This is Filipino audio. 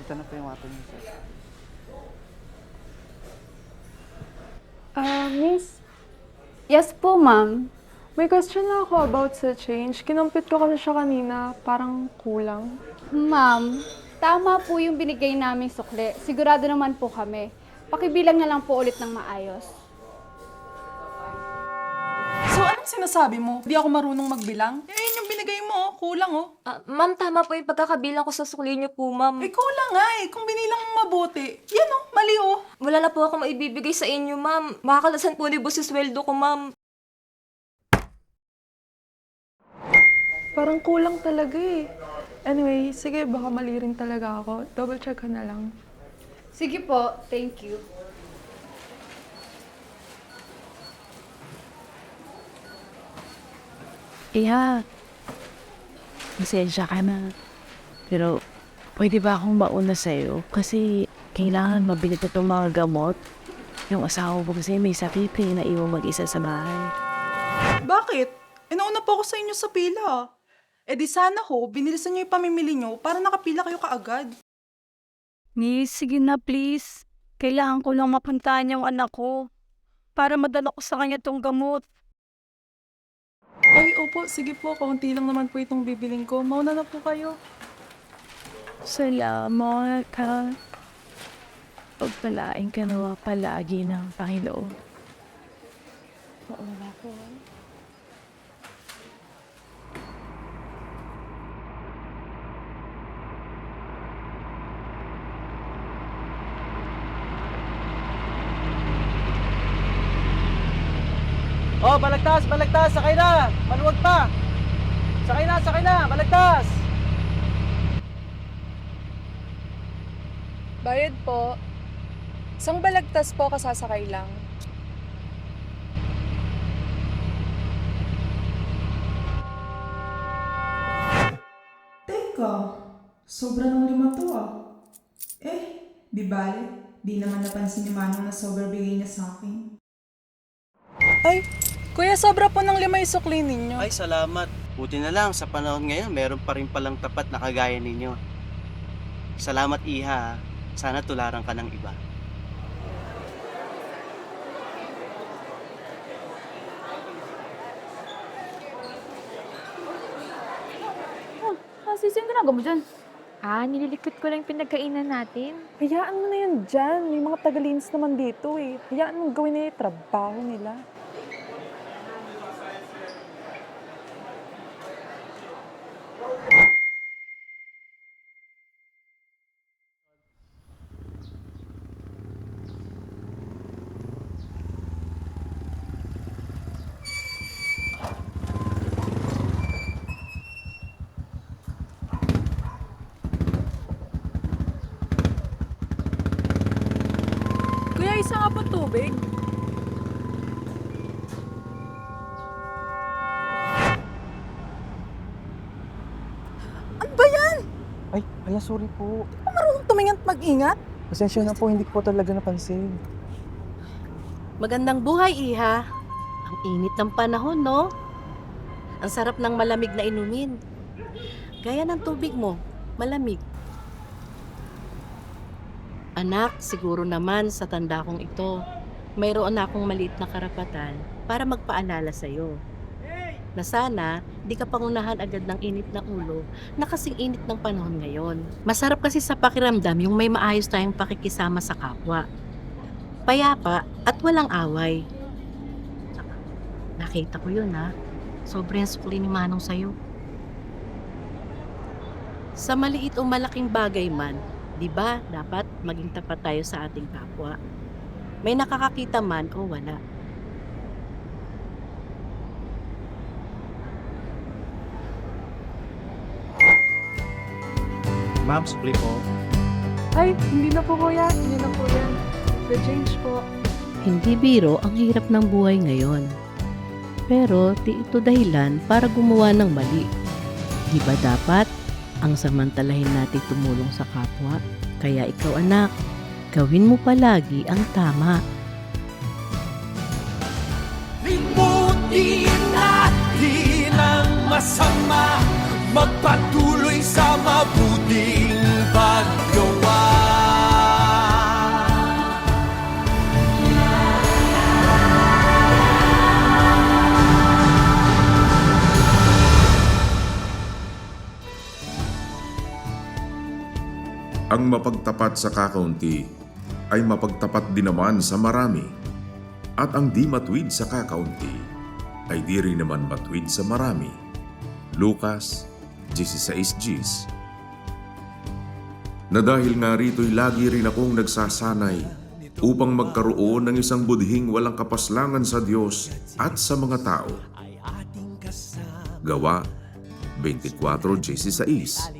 ito na po yung water niyo, sir. Miss? Yes po, ma'am. May question lang ako about sa change. Kinumpit ko kasi siya kanina, parang kulang. Ma'am, tama po yung binigay naming sukli. Sigurado naman po kami. Pakibilang na lang po ulit ng maayos. So, anong sinasabi mo? Di ako marunong magbilang? Eh, yun yung binigay mo, kulang Ma'am, tama po yung pagkakabilang ko sa sukli niyo po, ma'am. Eh, kulang nga kung binilang mo mabuti. Yan mali Wala na po ako maibibigay sa inyo, ma'am. Makakalasan po ni boss yung sweldo ko, ma'am. Parang kulang talaga eh. Anyway, sige, baka mali rin talaga ako. Double check ka na lang. Sige po, thank you. Iha, pasensya ka na. Pero, pwede ba akong mauna sa'yo? Kasi, kailangan mabilit na itong mga gamot. Yung asawa ko kasi may sakit eh, na iwang mag-isa sa bahay. Bakit? Inauna po ako sa inyo sa pila. Eh di sana binilisan niyo yung pamimili niyo para nakapila kayo kaagad. Miss, sige na please. Kailangan ko lang mapuntahan yung anak ko para madala ko sa kanya tong gamot. Ay, opo, sige po. Kaunti lang naman po itong bibiling ko. Mauna na po kayo. Salamat ha. Pagpalain ka nawa palagi ng Panginoon. Mauna ko. Oh, balagtas, balagtas, sakay na! Maluwag pa! Sakay na, balagtas! Bayad po. Isang balagtas po, kasasakay lang. Teka, sobra ng 5 to di bale, di naman napansin ni Manong na sobra bigay niya sa akin. Ay, kuya, sobra po ng 5 yung sukli ninyo. Ay, salamat. Buti na lang, sa panahon ngayon, meron pa rin palang tapat na kagaya ninyo. Salamat, Iha. Sana tularan ka ng iba. Sis, yung ginagawa mo dyan? Nililikot ko lang pinagkainan natin. Hayaan mo na yan dyan. May mga tagalinis naman dito eh. Hayaan mo gawin nila yung trabaho nila. Kuya, isa nga po tubig. Ano ba yan? Ay, sorry po. Marunong tumingin at mag-ingat? Pasensya na po, hindi ko po talaga napansin. Magandang buhay, Iha. Ang init ng panahon, no? Ang sarap ng malamig na inumin. Gaya ng tubig mo, malamig. Anak, siguro naman sa tanda kong ito, mayroon na akong maliit na karapatan para magpaalala sa'yo. Na sana, di ka pangunahan agad ng init na ulo na kasing init ng panahon ngayon. Masarap kasi sa pakiramdam yung may maayos tayong pakikisama sa kapwa. Payapa at walang away. Nakita ko yun ha. Sobrang sukli ni Manong sa'yo. Sa maliit o malaking bagay man, di ba dapat maging tapat tayo sa ating kapwa? May nakakakita man o wala. Ma'am, sukli po. Ay, hindi na po kuya. Hindi na po yan. The change po. Hindi biro ang hirap ng buhay ngayon. Pero di ito dahilan para gumawa ng mali. Di ba dapat ang samantalahin natin tumulong sa kapwa? Kaya ikaw anak, gawin mo palagi ang tama. Limutin natin ang masama, magpatuloy sa mabuting paggawa. Ang mapagtapat sa kakaunti ay mapagtapat din naman sa marami. At ang di matwid sa kakaunti ay di rin naman matwid sa marami. Lucas 16:10. Na dahil nga rito'y lagi rin akong nagsasanay upang magkaroon ng isang budhing walang kapaslangan sa Diyos at sa mga tao. Gawa 24:16.